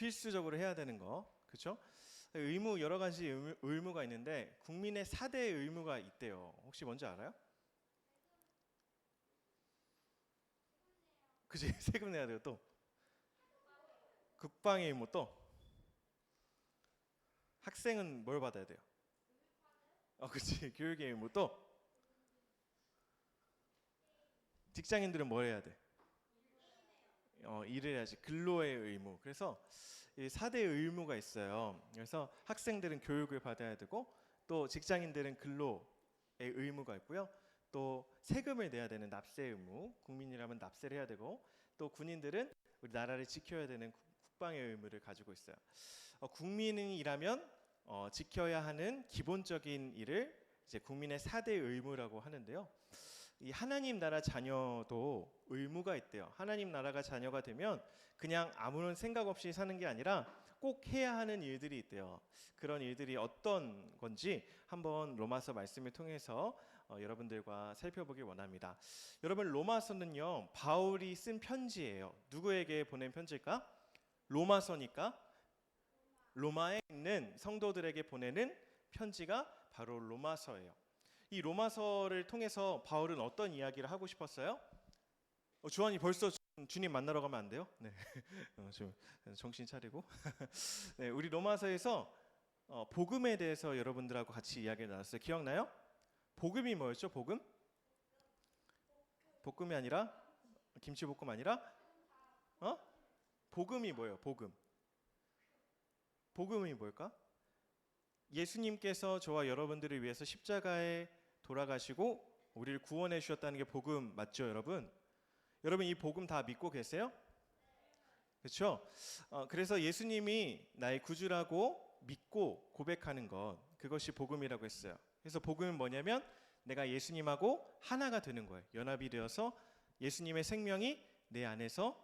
필수적으로 해야 되는 거, 그렇죠? 의무 여러 가지 의무가 있는데 국민의 4대 의무가 있대요. 혹시 뭔지 알아요? 그지? 세금 내야 돼요. 또 국방의 의무, 또 학생은 뭘 받아야 돼요? 그치. 교육의 의무, 또 직장인들은 뭘 해야 돼? 일을 해야지. 근로의 의무. 그래서 이 4대 의무가 있어요. 그래서 학생들은 교육을 받아야 되고, 또 직장인들은 근로의 의무가 있고요. 또 세금을 내야 되는 납세 의무, 국민이라면 납세를 해야 되고, 또 군인들은 우리 나라를 지켜야 되는 국방의 의무를 가지고 있어요. 국민이라면 지켜야 하는 기본적인 일을 이제 국민의 4대 의무라고 하는데요. 이 하나님 나라 자녀도 의무가 있대요. 하나님 나라가 자녀가 되면 그냥 아무런 생각 없이 사는 게 아니라 꼭 해야 하는 일들이 있대요. 그런 일들이 어떤 건지 한번 로마서 말씀을 통해서 여러분들과 살펴보길 원합니다. 여러분, 로마서는요, 바울이 쓴 편지예요. 누구에게 보낸 편지일까? 로마서니까 로마에 있는 성도들에게 보내는 편지가 바로 로마서예요. 이 로마서를 통해서 바울은 어떤 이야기를 하고 싶었어요? 주한이 벌써 주님 만나러 가면 안 돼요? 네, 좀 정신 차리고. 네, 우리 로마서에서 복음에 대해서 여러분들하고 같이 이야기를 나눴어요. 기억나요? 복음이 뭐였죠? 복음? 볶음이 아니라 김치볶음 아니라 복음이 뭐예요? 복음이 뭘까? 예수님께서 저와 여러분들을 위해서 십자가에 돌아가시고 우리를 구원해 주셨다는 게 복음 맞죠, 여러분? 여러분, 이 복음 다 믿고 계세요? 그렇죠? 그래서 예수님이 나의 구주라고 믿고 고백하는 것, 그것이 복음이라고 했어요. 그래서 복음은 뭐냐면 내가 예수님하고 하나가 되는 거예요. 연합이 되어서 예수님의 생명이 내 안에서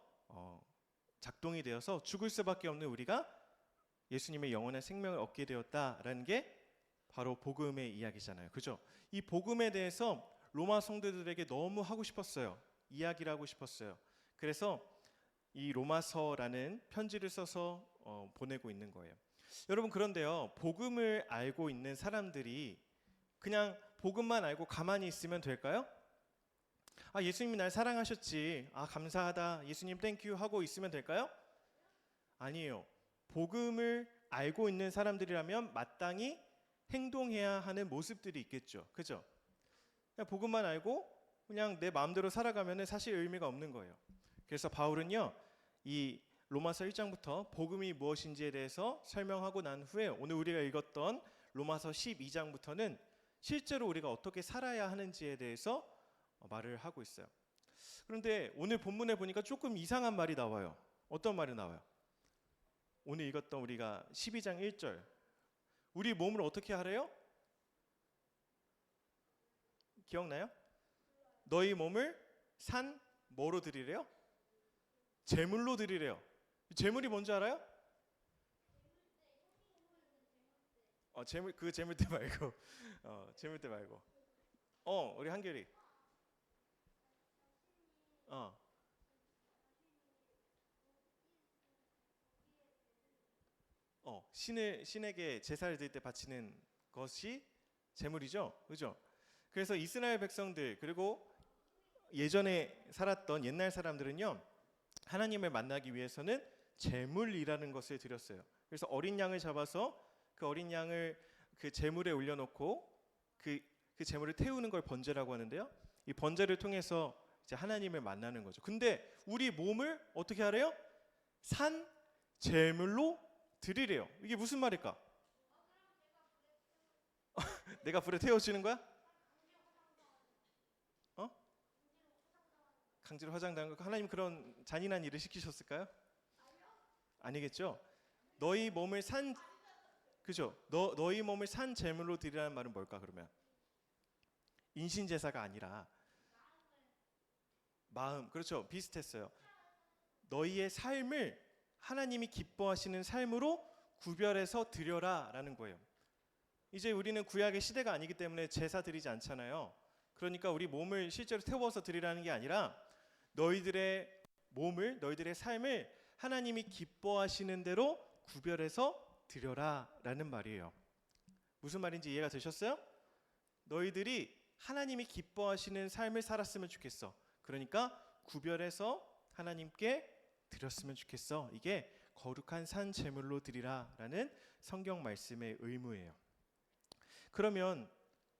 작동이 되어서 죽을 수밖에 없는 우리가 예수님의 영원한 생명을 얻게 되었다라는 게 바로 복음의 이야기잖아요. 그죠? 이 복음에 대해서 로마 성도들에게 너무 하고 싶었어요. 이야기를 하고 싶었어요. 그래서 이 로마서라는 편지를 써서 보내고 있는 거예요. 여러분, 그런데요, 복음을 알고 있는 사람들이 그냥 복음만 알고 가만히 있으면 될까요? 예수님이 날 사랑하셨지. 감사하다. 예수님 땡큐 하고 있으면 될까요? 아니에요. 복음을 알고 있는 사람들이라면 마땅히 행동해야 하는 모습들이 있겠죠. 그죠? 그냥 복음만 알고 그냥 내 마음대로 살아가면 사실 의미가 없는 거예요. 그래서 바울은요, 이 로마서 1장부터 복음이 무엇인지에 대해서 설명하고 난 후에 오늘 우리가 읽었던 로마서 12장부터는 실제로 우리가 어떻게 살아야 하는지에 대해서 말을 하고 있어요. 그런데 오늘 본문에 보니까 조금 이상한 말이 나와요. 어떤 말이 나와요? 오늘 읽었던 우리가 12장 1절, 우리 몸을 어떻게 하래요? 기억나요? 너희 몸을 뭐로 드리래요? 제물로 드리래요. 제물이 뭔지 알아요? 제물대 말고 제물대 말고 우리 한결이 신에게 제사를 드릴 때 바치는 것이 제물이죠. 그죠? 그래서 이스라엘 백성들, 그리고 예전에 살았던 옛날 사람들은요, 하나님을 만나기 위해서는 제물이라는 것을 드렸어요. 그래서 어린 양을 잡아서 그 어린 양을 그 제물에 올려놓고 그 제물을 태우는 걸 번제라고 하는데요, 이 번제를 통해서 이제 하나님을 만나는 거죠. 근데 우리 몸을 어떻게 하래요? 산 제물로 드리래요. 이게 무슨 말일까? 내가 불에 태워주는 거야? 강제로 화장당한 거? 하나님 그런 잔인한 일을 시키셨을까요? 아니겠죠? 너희 몸을 그죠? 너희 몸을 산 제물로 드리라는 말은 뭘까, 그러면? 인신제사가 아니라 마음, 그렇죠? 비슷했어요. 너희의 삶을 하나님이 기뻐하시는 삶으로 구별해서 드려라 라는 거예요. 이제 우리는 구약의 시대가 아니기 때문에 제사 드리지 않잖아요. 그러니까 우리 몸을 실제로 태워서 드리라는 게 아니라 너희들의 몸을, 너희들의 삶을 하나님이 기뻐하시는 대로 구별해서 드려라라는 말이에요. 무슨 말인지 이해가 되셨어요? 너희들이 하나님이 기뻐하시는 삶을 살았으면 좋겠어. 그러니까 구별해서 하나님께 드렸으면 좋겠어. 이게 거룩한 산 제물로 드리라라는 성경 말씀의 의무예요. 그러면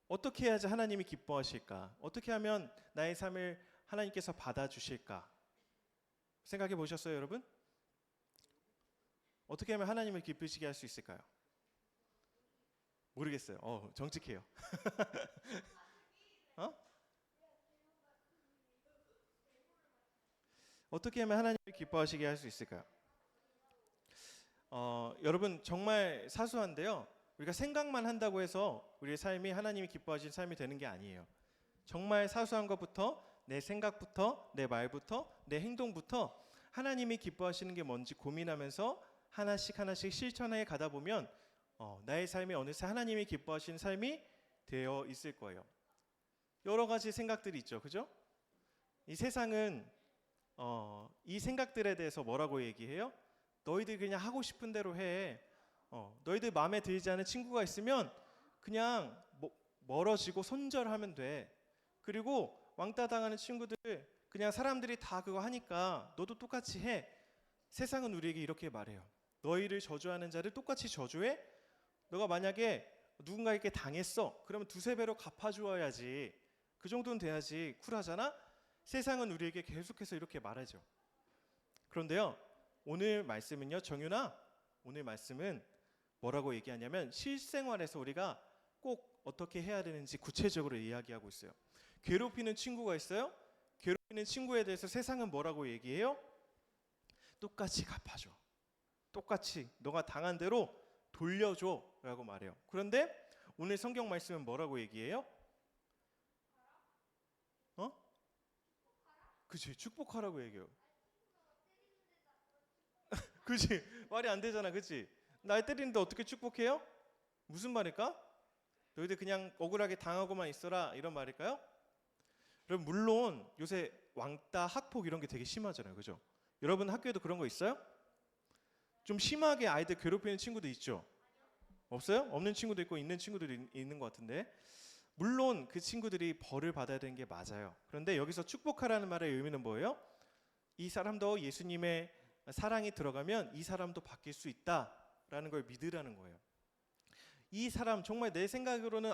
어떻게 해야지 하나님이 기뻐하실까? 어떻게 하면 나의 삶을 하나님께서 받아주실까? 생각해 보셨어요, 여러분? 어떻게 하면 하나님을 기쁘시게 할 수 있을까요? 모르겠어요. 정직해요. 어떻게 하면 하나님을 기뻐하시게 할 수 있을까요? 여러분 정말 사소한데요. 우리가 생각만 한다고 해서 우리의 삶이 하나님이 기뻐하시는 삶이 되는 게 아니에요. 정말 사소한 것부터 내 생각부터 내 말부터 내 행동부터 하나님이 기뻐하시는 게 뭔지 고민하면서 하나씩 실천해 가다 보면 나의 삶이 어느새 하나님이 기뻐하시는 삶이 되어 있을 거예요. 여러 가지 생각들이 있죠. 그죠? 이 세상은 이 생각들에 대해서 뭐라고 얘기해요? 너희들 그냥 하고 싶은 대로 해. 너희들 마음에 들지 않은 친구가 있으면 그냥 멀어지고 손절하면 돼. 그리고 왕따 당하는 친구들 그냥 사람들이 다 그거 하니까 너도 똑같이 해. 세상은 우리에게 이렇게 말해요. 너희를 저주하는 자를 똑같이 저주해. 너가 만약에 누군가에게 당했어. 그러면 두세 배로 갚아주어야지. 그 정도는 돼야지 쿨하잖아. 세상은 우리에게 계속해서 이렇게 말하죠. 그런데요, 오늘 말씀은요, 정윤아, 오늘 말씀은 뭐라고 얘기하냐면 실생활에서 우리가 꼭 어떻게 해야 되는지 구체적으로 이야기하고 있어요. 괴롭히는 친구가 있어요? 괴롭히는 친구에 대해서 세상은 뭐라고 얘기해요? 똑같이 갚아줘. 똑같이 너가 당한 대로 돌려줘 라고 말해요. 그런데 오늘 성경 말씀은 뭐라고 얘기해요? 그치, 축복하라고 얘기해요. 그치, 말이 안 되잖아. 그치? 날 때리는데 어떻게 축복해요? 무슨 말일까? 너희들 그냥 억울하게 당하고만 있어라 이런 말일까요? 여러분 물론 요새 왕따, 학폭 이런 게 되게 심하잖아요. 그죠? 여러분 학교에도 그런 거 있어요? 좀 심하게 아이들 괴롭히는 친구도 있죠? 없어요? 없는 친구도 있고 있는 친구들이 있는 것 같은데, 물론 그 친구들이 벌을 받아야 되는 게 맞아요. 그런데 여기서 축복하라는 말의 의미는 뭐예요? 이 사람도 예수님의 사랑이 들어가면 이 사람도 바뀔 수 있다라는 걸 믿으라는 거예요. 이 사람 정말 내 생각으로는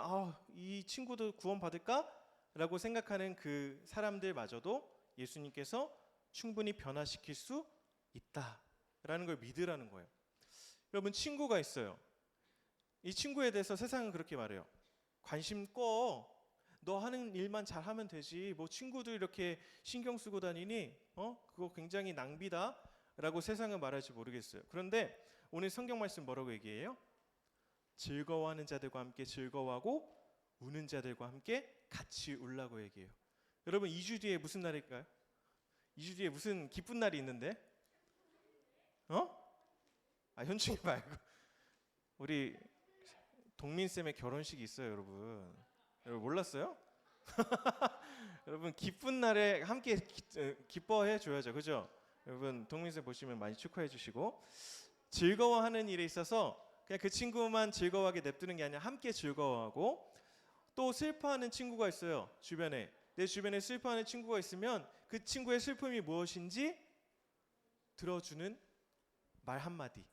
이 친구도 구원 받을까? 라고 생각하는 그 사람들마저도 예수님께서 충분히 변화시킬 수 있다라는 걸 믿으라는 거예요. 여러분 친구가 있어요. 이 친구에 대해서 세상은 그렇게 말해요. 관심 꺼. 너 하는 일만 잘하면 되지. 뭐 친구들 이렇게 신경 쓰고 다니니? 그거 굉장히 낭비다. 라고 세상은 말할지 모르겠어요. 그런데 오늘 성경 말씀 뭐라고 얘기해요? 즐거워하는 자들과 함께 즐거워하고 우는 자들과 함께 같이 울라고 얘기해요. 여러분 2주 뒤에 무슨 날일까요? 2주 뒤에 무슨 기쁜 날이 있는데? 현충일 말고 우리 동민쌤의 결혼식이 있어요. 여러분 몰랐어요? 여러분 기쁜 날에 함께 기뻐해 줘야죠. 그죠? 여러분 동민쌤 보시면 많이 축하해 주시고, 즐거워하는 일에 있어서 그냥 그 친구만 즐거워하게 냅두는 게 아니라 함께 즐거워하고, 또 슬퍼하는 친구가 있어요. 주변에 내 주변에 슬퍼하는 친구가 있으면 그 친구의 슬픔이 무엇인지 들어주는 말 한마디.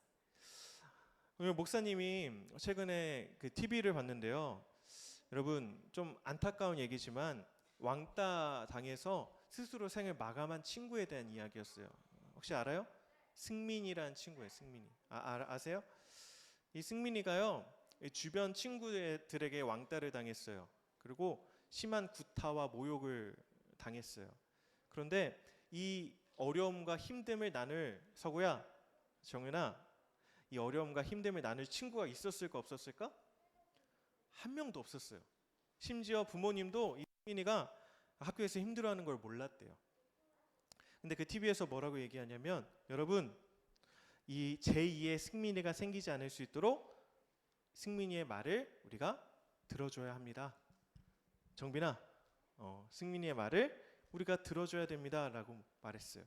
목사님이 최근에 그 TV를 봤는데요. 여러분 좀 안타까운 얘기지만 왕따 당해서 스스로 생을 마감한 친구에 대한 이야기였어요. 혹시 알아요? 승민이라는 친구예요. 승민이. 아세요? 이 승민이가요, 주변 친구들에게 왕따를 당했어요. 그리고 심한 구타와 모욕을 당했어요. 그런데 이 어려움과 힘듦을 나눌, 서구야, 정윤아, 이 어려움과 힘듦을 나눌 친구가 있었을까 없었을까? 한 명도 없었어요. 심지어 부모님도 이 승민이가 학교에서 힘들어하는 걸 몰랐대요. 근데 그 TV에서 뭐라고 얘기하냐면, 여러분 이 제2의 승민이가 생기지 않을 수 있도록 승민이의 말을 우리가 들어줘야 합니다. 정빈아, 승민이의 말을 우리가 들어줘야 됩니다라고 말했어요.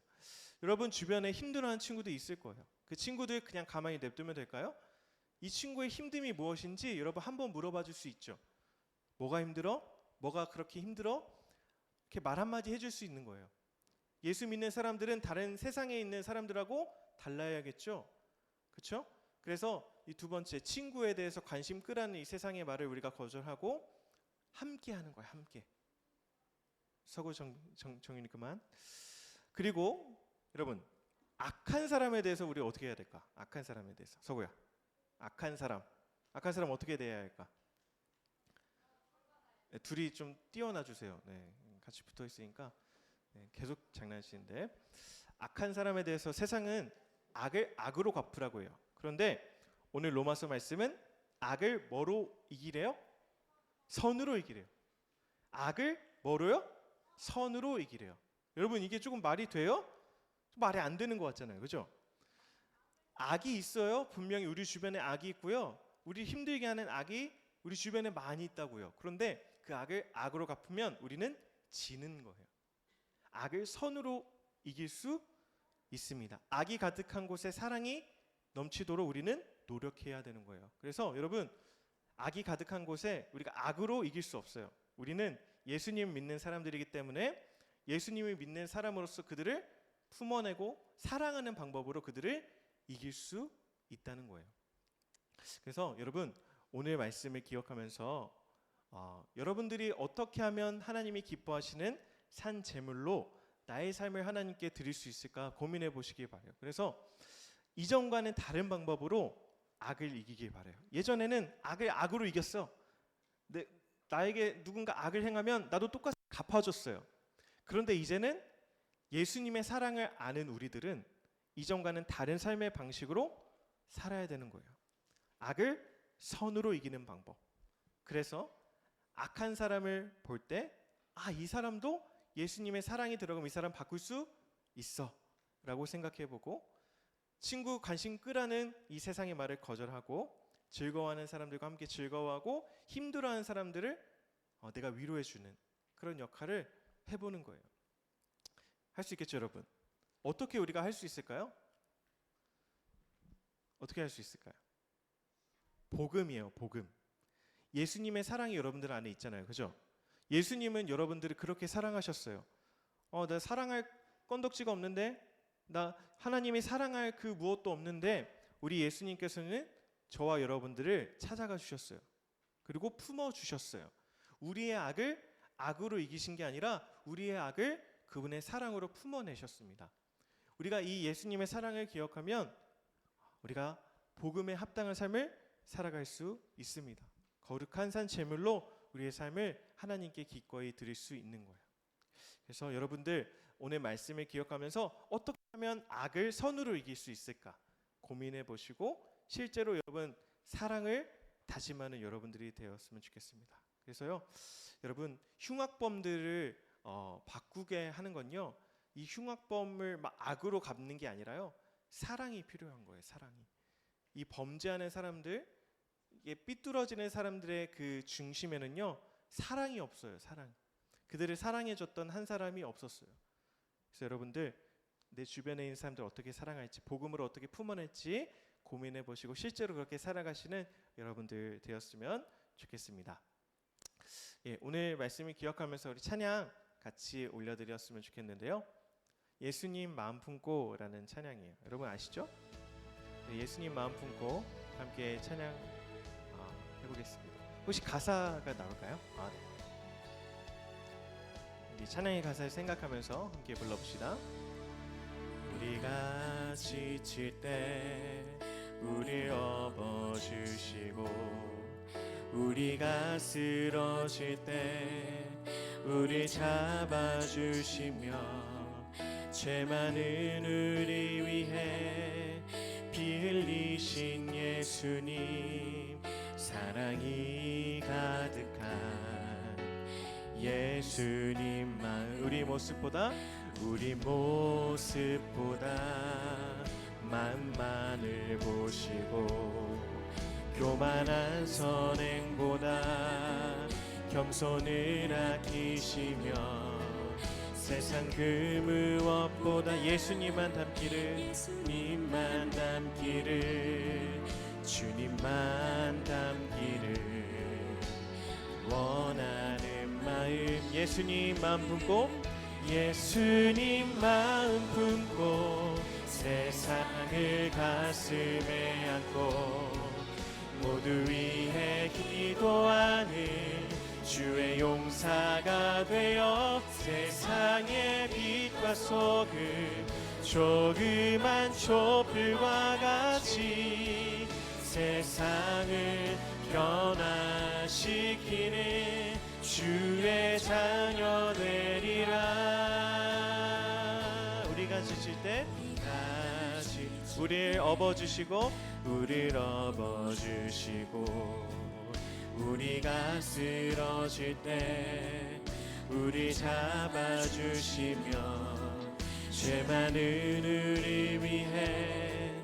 여러분 주변에 힘들어하는 친구도 있을 거예요. 그 친구들 그냥 가만히 냅두면 될까요? 이 친구의 힘듦이 무엇인지 여러분 한번 물어봐 줄 수 있죠. 뭐가 힘들어? 뭐가 그렇게 힘들어? 이렇게 말 한마디 해줄 수 있는 거예요. 예수 믿는 사람들은 다른 세상에 있는 사람들하고 달라야겠죠. 그렇죠? 그래서 이 두 번째, 친구에 대해서 관심 끄라는 이 세상의 말을 우리가 거절하고 함께 하는 거예요. 함께. 서구 정윤이 그만. 그리고 여러분, 악한 사람에 대해서 우리 어떻게 해야 될까? 악한 사람에 대해서. 서구야. 악한 사람 어떻게 대해야 할까? 네, 둘이 좀 띄워놔 주세요. 네, 같이 붙어 있으니까 네, 계속 장난치는데, 악한 사람에 대해서 세상은 악을 악으로 갚으라고 해요. 그런데 오늘 로마서 말씀은 악을 뭐로 이기래요? 선으로 이기래요. 악을 뭐로요? 선으로 이기래요. 여러분 이게 조금 말이 돼요? 말이 안 되는 것 같잖아요. 그죠? 악이 있어요. 분명히 우리 주변에 악이 있고요. 우리 힘들게 하는 악이 우리 주변에 많이 있다고요. 그런데 그 악을 악으로 갚으면 우리는 지는 거예요. 악을 선으로 이길 수 있습니다. 악이 가득한 곳에 사랑이 넘치도록 우리는 노력해야 되는 거예요. 그래서 여러분, 악이 가득한 곳에 우리가 악으로 이길 수 없어요. 우리는 예수님 믿는 사람들이기 때문에 예수님을 믿는 사람으로서 그들을 품어내고 사랑하는 방법으로 그들을 이길 수 있다는 거예요. 그래서 여러분, 오늘 말씀을 기억하면서 여러분들이 어떻게 하면 하나님이 기뻐하시는 산 제물로 나의 삶을 하나님께 드릴 수 있을까 고민해 보시기 바라요. 그래서 이전과는 다른 방법으로 악을 이기길 바라요. 예전에는 악을 악으로 이겼어. 나에게 누군가 악을 행하면 나도 똑같이 갚아줬어요. 그런데 이제는 예수님의 사랑을 아는 우리들은 이전과는 다른 삶의 방식으로 살아야 되는 거예요. 악을 선으로 이기는 방법. 그래서 악한 사람을 볼 때 이 사람도 예수님의 사랑이 들어가면 이 사람 바꿀 수 있어 라고 생각해보고, 친구 관심 끄라는 이 세상의 말을 거절하고 즐거워하는 사람들과 함께 즐거워하고 힘들어하는 사람들을 내가 위로해주는 그런 역할을 해보는 거예요. 할 수 있겠죠, 여러분? 어떻게 우리가 할 수 있을까요? 어떻게 할 수 있을까요? 복음이에요, 복음. 예수님의 사랑이 여러분들 안에 있잖아요, 그죠? 예수님은 여러분들을 그렇게 사랑하셨어요. 나 사랑할 건덕지가 없는데, 나 하나님이 사랑할 그 무엇도 없는데, 우리 예수님께서는 저와 여러분들을 찾아가 주셨어요. 그리고 품어 주셨어요. 우리의 악을 악으로 이기신 게 아니라 우리의 악을 그분의 사랑으로 품어내셨습니다. 우리가 이 예수님의 사랑을 기억하면 우리가 복음에 합당한 삶을 살아갈 수 있습니다. 거룩한 산 제물로 우리의 삶을 하나님께 기꺼이 드릴 수 있는 거예요. 그래서 여러분들 오늘 말씀을 기억하면서 어떻게 하면 악을 선으로 이길 수 있을까 고민해 보시고 실제로 여러분 사랑을 다짐하는 여러분들이 되었으면 좋겠습니다. 그래서요, 여러분 흉악범들을 바꾸게 하는 건요, 이 흉악범을 막 악으로 갚는 게 아니라요, 사랑이 필요한 거예요. 사랑이. 이 범죄하는 사람들, 이게 삐뚤어지는 사람들의 그 중심에는요, 사랑이 없어요. 사랑. 그들을 사랑해줬던 한 사람이 없었어요. 그래서 여러분들 내 주변에 있는 사람들 어떻게 사랑할지, 복음으로 어떻게 품어낼지 고민해 보시고 실제로 그렇게 살아가시는 여러분들 되었으면 좋겠습니다. 예, 오늘 말씀을 기억하면서 우리 찬양 같이 올려드렸으면 좋겠는데요. 예수님 마음 품고라는 찬양이에요. 여러분 아시죠? 네, 예수님 마음 품고 함께 찬양 해보겠습니다. 혹시 가사가 나올까요? 네. 우리 찬양의 가사를 생각하면서 함께 불러봅시다. 우리가 지칠 때 우리 업어주시고, 우리가 쓰러질 때 우리 잡아주시며, 죄 많은 우리 위해 피 흘리신 예수님, 사랑이 가득한 예수님만, 우리 모습보다 만만을 보시고, 교만한 선행보다 겸손을 아끼시며, 세상 그 무엇보다 예수님만 닮기를, 주님만 닮기를, 주님만 닮기를 원하는 마음. 예수님 마음 품고, 예수님 마음 품고 세상을 가슴에 안고 모두 위해 기도하는 주의 용사가 되어 세상의 빛과 소금, 조그만 촛불과 같이 세상을 변화시키는 주의 자녀 되리라. 우리가 지칠 때 다시 우리를 업어주시고, 우리를 업어주시고, 우리가 쓰러질 때 우리 잡아주시며, 죄 많은 우리 위해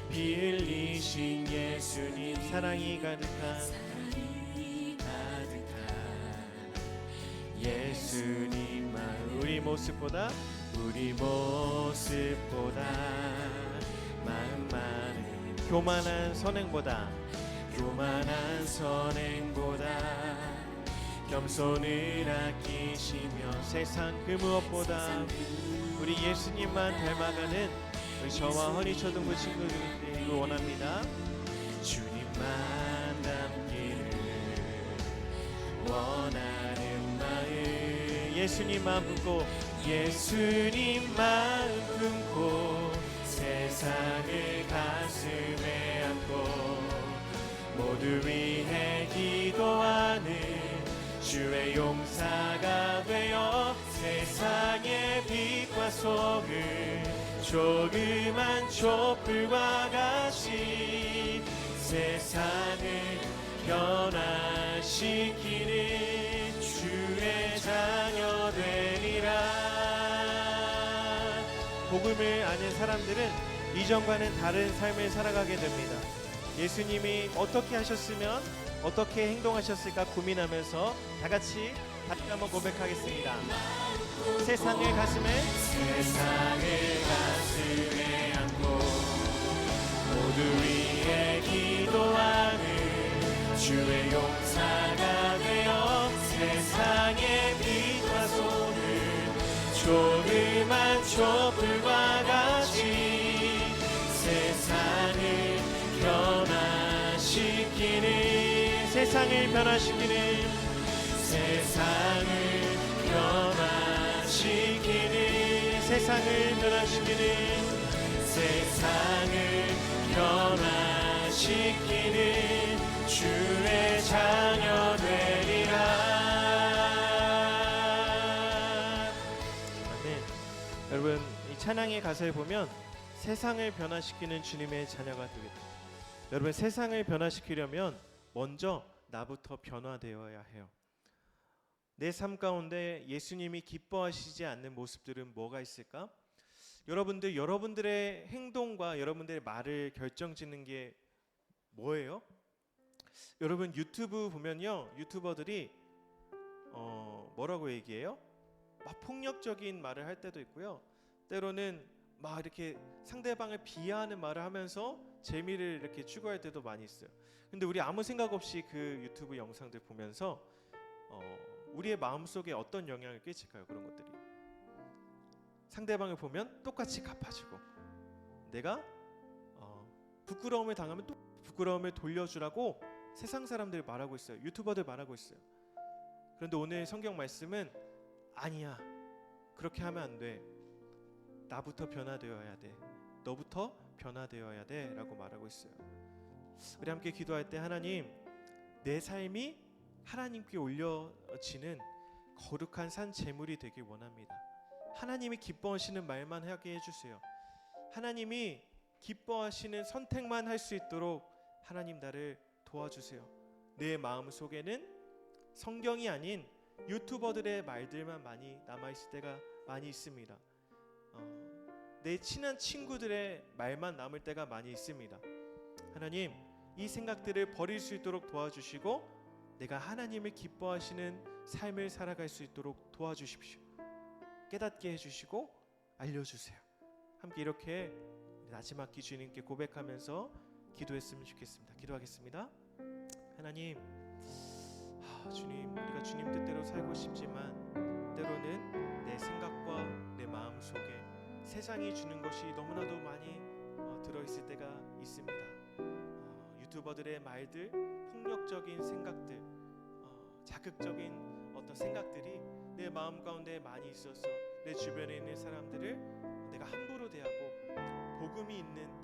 피 흘리신 예수님, 사랑이 가득한 예수님 마음. 우리 모습보다 마음 많은 교만한 선행보다 겸손을 아끼시며 세상 그 무엇보다 우리 예수님만 닮아가는 우리 저와 허니초등부 친구들이 되기를 원합니다. 주님만 닮기를 원하는 마음. 예수님 마음 품고, 예수님 마음 품고 세상을 가슴에 안고 모두 위해 기도하는 주의 용사가 되어 세상의 빛과 소금, 조그만 촛불과 같이 세상을 변화시키는 주의 자녀 되리라. 복음을 아는 사람들은 이전과는 다른 삶을 살아가게 됩니다. 예수님이 어떻게 하셨으면 어떻게 행동하셨을까 고민하면서 다 같이 다시 한번 고백하겠습니다. 세상을 가슴에 안고 모두 위해 기도하는 주의 용사가 되어 세상의 빛과 소금, 조그만 촛불과 같이 세상을 변화시키는, 세상을 변화시키는 주의 자녀 되리라. 아멘. 여러분, 이 찬양의 가사에 보면 세상을 변화시키는 주님의 자녀가 되겠다. 여러분, 세상을 변화시키려면 먼저 나부터 변화되어야 해요. 내 삶 가운데 예수님이 기뻐하시지 않는 모습들은 뭐가 있을까? 여러분들의 행동과 여러분들의 말을 결정짓는 게 뭐예요? 여러분, 유튜브 보면요, 유튜버들이 뭐라고 얘기해요? 막 폭력적인 말을 할 때도 있고요, 때로는 막 이렇게 상대방을 비하하는 말을 하면서 재미를 이렇게 추구할 때도 많이 있어요. 근데 우리 아무 생각 없이 그 유튜브 영상들 보면서 우리의 마음속에 어떤 영향을 끼칠까요? 그런 것들이 상대방을 보면 똑같이 갚아주고, 내가 부끄러움을 당하면 또 부끄러움을 돌려주라고 세상 사람들이 말하고 있어요. 유튜버들 말하고 있어요. 그런데 오늘 성경 말씀은 아니야, 그렇게 하면 안 돼, 나부터 변화되어야 돼, 너부터 변화되어야 돼 라고 말하고 있어요. 우리 함께 기도할 때, 하나님, 내 삶이 하나님께 올려지는 거룩한 산 제물이 되길 원합니다. 하나님이 기뻐하시는 말만 하게 해주세요. 하나님이 기뻐하시는 선택만 할 수 있도록 하나님 나를 도와주세요. 내 마음 속에는 성경이 아닌 유튜버들의 말들만 많이 남아있을 때가 많이 있습니다. 내 친한 친구들의 말만 남을 때가 많이 있습니다. 하나님, 이 생각들을 버릴 수 있도록 도와주시고 내가 하나님을 기뻐하시는 삶을 살아갈 수 있도록 도와주십시오. 깨닫게 해주시고 알려주세요. 함께 이렇게 나지막히 주님께 고백하면서 기도했으면 좋겠습니다. 기도하겠습니다. 하나님, 주님, 우리가 주님 뜻대로 살고 싶지만 때로는 내 생각과 내 마음 속에 세상이 주는 것이 너무나도 많이 들어있을 때가 있습니다. 유튜버들의 말들, 폭력적인 생각들, 자극적인 어떤 생각들이 내 마음 가운데 많이 있어서 내 주변에 있는 사람들을 내가 함부로 대하고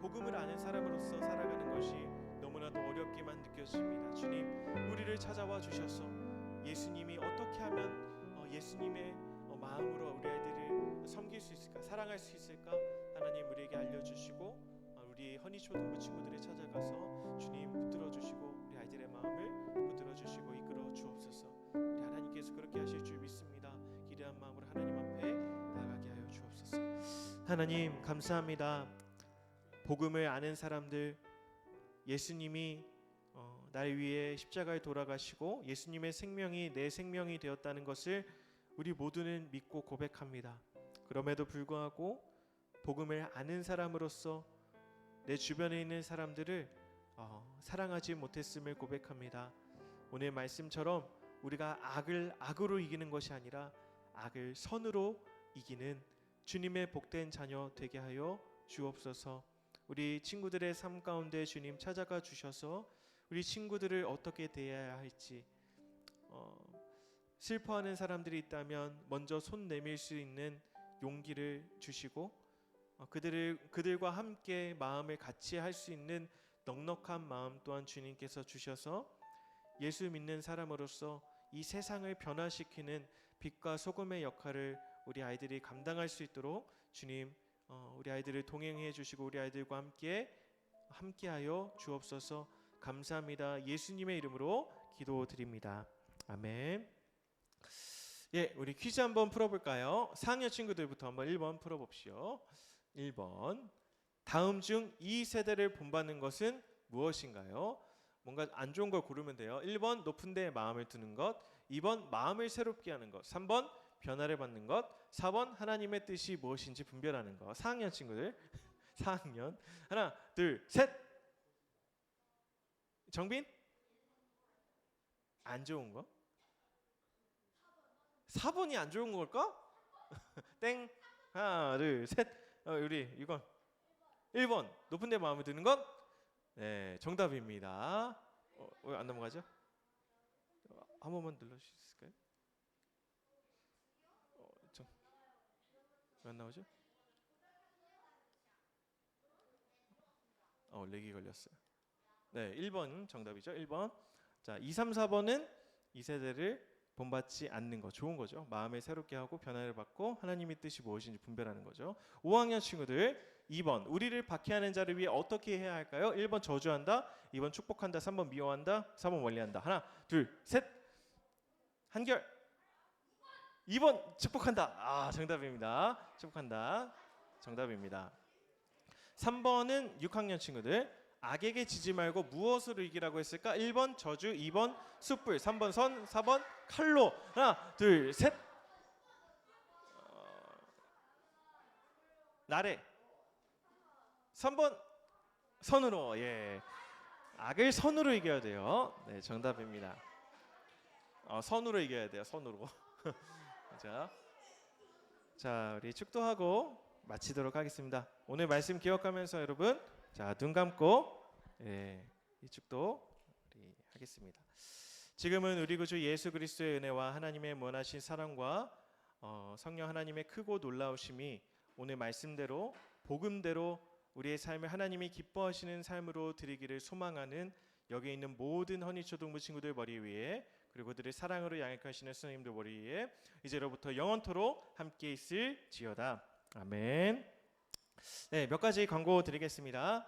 복음을 아는 사람으로서 살아가는 것이 너무나도 어렵게만 느껴집니다. 주님, 우리를 찾아와 주셔서 예수님이 어떻게 하면 예수님의 마음으로 우리 아이들을 섬길 수 있을까, 사랑할 수 있을까, 하나님 우리에게 알려주시고 우리 허니초등부 친구들을 찾아가서 주님 붙들어 주시고 우리 아이들의 마음을 붙들어 주시고 이끌어 주옵소서. 우리 하나님께서 그렇게 하실 줄 믿습니다. 기대한 마음으로 하나님 앞에 나아가게 하여 주옵소서. 하나님 감사합니다. 복음을 아는 사람들, 예수님이 날 위해 십자가에 돌아가시고 예수님의 생명이 내 생명이 되었다는 것을 우리 모두는 믿고 고백합니다. 그럼에도 불구하고 복음을 아는 사람으로서 내 주변에 있는 사람들을 사랑하지 못했음을 고백합니다. 오늘 말씀처럼 우리가 악을 악으로 이기는 것이 아니라 악을 선으로 이기는 주님의 복된 자녀 되게 하여 주옵소서. 우리 친구들의 삶 가운데 주님 찾아가 주셔서 우리 친구들을 어떻게 대해야 할지, 슬퍼하는 사람들이 있다면 먼저 손 내밀 수 있는 용기를 주시고 그들과 함께 마음을 같이 할 수 있는 넉넉한 마음 또한 주님께서 주셔서 예수 믿는 사람으로서 이 세상을 변화시키는 빛과 소금의 역할을 우리 아이들이 감당할 수 있도록 주님 우리 아이들을 동행해 주시고 우리 아이들과 함께하여 주옵소서. 감사합니다. 예수님의 이름으로 기도드립니다. 아멘. 예, 우리 퀴즈 한번 풀어볼까요? 4학년 친구들부터 한번 1번 풀어봅시오. 1번, 다음 중 이 세대를 본받는 것은 무엇인가요? 뭔가 안 좋은 걸 고르면 돼요. 1번, 높은 데에 마음을 두는 것. 2번, 마음을 새롭게 하는 것. 3번, 변화를 받는 것. 4번, 하나님의 뜻이 무엇인지 분별하는 것. 4학년 친구들 4학년 하나 둘 셋. 정빈? 안 좋은 거? 4번이 안 좋은 걸까? 땡. 하나 둘 셋. 우리 이건 1번, 높은 데 마음을 두는 것. 네, 정답입니다. 왜 안 넘어가죠? 한 번만 눌러주실 수 있을까요? 왜 안 나오죠? 렉이 걸렸어요. 네, 1번 정답이죠. 1번. 자, 2, 3, 4번은 이 세대를 본받지 않는 거, 좋은 거죠. 마음을 새롭게 하고 변화를 받고 하나님의 뜻이 무엇인지 분별하는 거죠. 5학년 친구들 2번, 우리를 박해하는 자를 위해 어떻게 해야 할까요? 1번 저주한다, 2번 축복한다, 3번 미워한다, 4번 멀리한다. 하나 둘 셋. 한결 2번 축복한다. 정답입니다. 축복한다, 정답입니다. 3번은 6학년 친구들, 악에게 지지 말고 무엇으로 이기라고 했을까? 1번 저주, 2번 숯불, 3번 선, 4번 칼로. 하나 둘 셋. 나래. 3번 선으로. 예, 악을 선으로 이겨야 돼요. 네, 정답입니다. 선으로 이겨야 돼요. 선으로. 자, 우리 축도하고 마치도록 하겠습니다. 오늘 말씀 기억하면서 여러분, 자, 눈 감고 이 축도 우리 하겠습니다. 지금은 우리 구주 예수 그리스도의 은혜와 하나님의 무한하신 사랑과 성령 하나님의 크고 놀라우심이 오늘 말씀대로 복음대로 우리의 삶을 하나님이 기뻐하시는 삶으로 드리기를 소망하는 여기 있는 모든 허니초등부 친구들 머리 위에, 그리고 그들의 사랑으로 양육하시는 선생님들 머리 위에 이제로부터 영원토록 함께 있을지어다. 아멘. 네, 몇 가지 광고 드리겠습니다.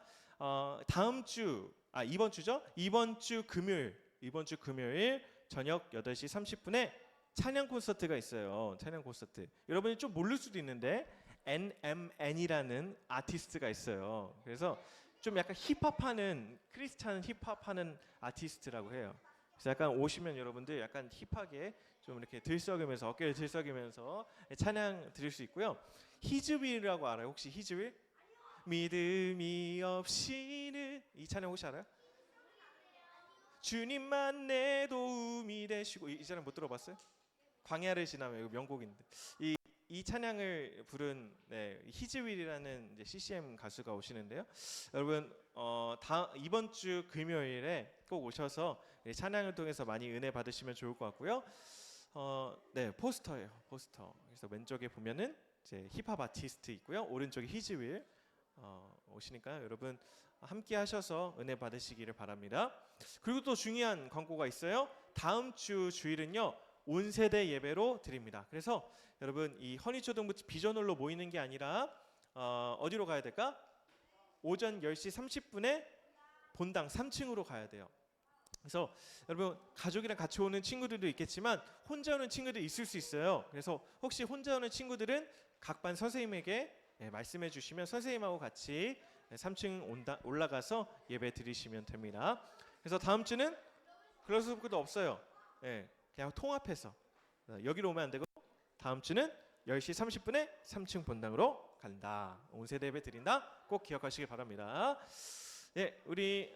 다음 주, 이번 주죠? 이번 주 금요일 저녁 8시 30분에 찬양 콘서트가 있어요. 찬양 콘서트. 여러분이 좀 모를 수도 있는데 NMN이라는 아티스트가 있어요. 그래서 좀 약간 힙합하는, 크리스찬 힙합하는 아티스트라고 해요. 그래서 약간 오시면 여러분들 약간 힙하게 좀 이렇게 들썩이면서 어깨를 들썩이면서 찬양 드릴 수 있고요. 히즈윌이라고 알아요? 혹시 히즈윌? 믿음이 없이는 이 찬양 혹시 알아요? 주님만 내 도움이 되시고 이 찬양 못 들어봤어요? 광야를 지나면 이거 명곡인데 이 찬양을 부른 히즈윌이라는 이제 CCM 가수가 오시는데요. 여러분 이번 주 금요일에 꼭 오셔서 찬양을 통해서 많이 은혜 받으시면 좋을 것 같고요. 포스터예요. 포스터. 그래서 왼쪽에 보면은 이제 힙합 아티스트 있고요. 오른쪽에 히즈윌 오시니까 여러분 함께 하셔서 은혜 받으시기를 바랍니다. 그리고 또 중요한 광고가 있어요. 다음 주 주일은요. 온 세대 예배로 드립니다. 그래서 여러분 이 허니초등부 비전홀로 모이는 게 아니라 어디로 가야 될까? 오전 10시 30분에 본당 3층으로 가야 돼요. 그래서 여러분 가족이랑 같이 오는 친구들도 있겠지만 혼자 오는 친구들 있을 수 있어요. 그래서 혹시 혼자 오는 친구들은 각 반 선생님에게 말씀해 주시면 선생님하고 같이 3층 올라가서 예배 드리시면 됩니다. 그래서 다음 주는 클로스북도 없어요. 그냥 통합해서 여기로 오면 안 되고 다음 주는 10시 30분에 3층 본당으로 간다. 온 세대 예배 드린다. 꼭 기억하시기 바랍니다. 우리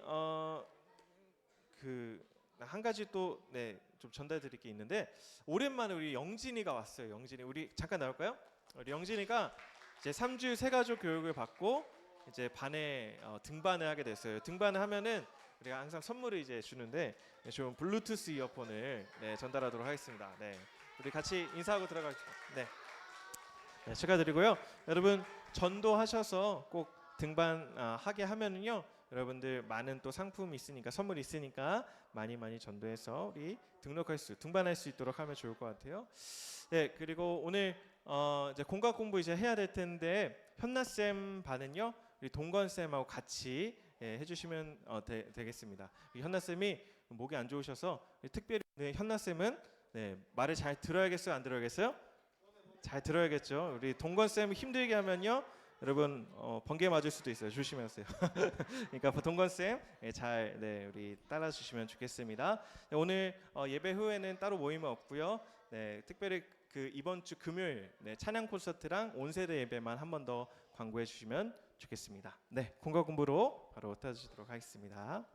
한 가지 또 좀 전달드릴 게 있는데 오랜만에 우리 영진이가 왔어요. 영진이 우리 잠깐 나올까요? 우리 영진이가 이제 3주 새가족 교육을 받고 이제 반에 등반을 하게 됐어요. 등반을 하면은 우리가 항상 선물을 이제 주는데 좀 블루투스 이어폰을 전달하도록 하겠습니다. 우리 같이 인사하고 들어갈게요. 축하드리고요. 여러분 전도하셔서 꼭 등반 하게 하면은요. 여러분들 많은 또 상품이 있으니까 선물이 있으니까 많이 전도해서 우리 등반할 수 있도록 하면 좋을 것 같아요. 그리고 오늘 이제 공각 공부 이제 해야 될 텐데 현나 쌤 반은요. 우리 동건 쌤하고 같이 해주시면 되겠습니다. 현나 쌤이 목이 안 좋으셔서 특별히 현나 쌤은 말을 잘 들어야겠어요, 안 들어야겠어요? 잘 들어야겠죠. 우리 동건 쌤 힘들게 하면요. 여러분 번개 맞을 수도 있어요. 조심하세요. 그러니까 동건 쌤 잘 우리 따라 주시면 좋겠습니다. 오늘 예배 후에는 따로 모임은 없고요. 특별히 그 이번 주 금요일 찬양 콘서트랑 온 세대 예배만 한 번 더 광고해 주시면 좋겠습니다. 공각 공부로 바로 떠주도록 하겠습니다.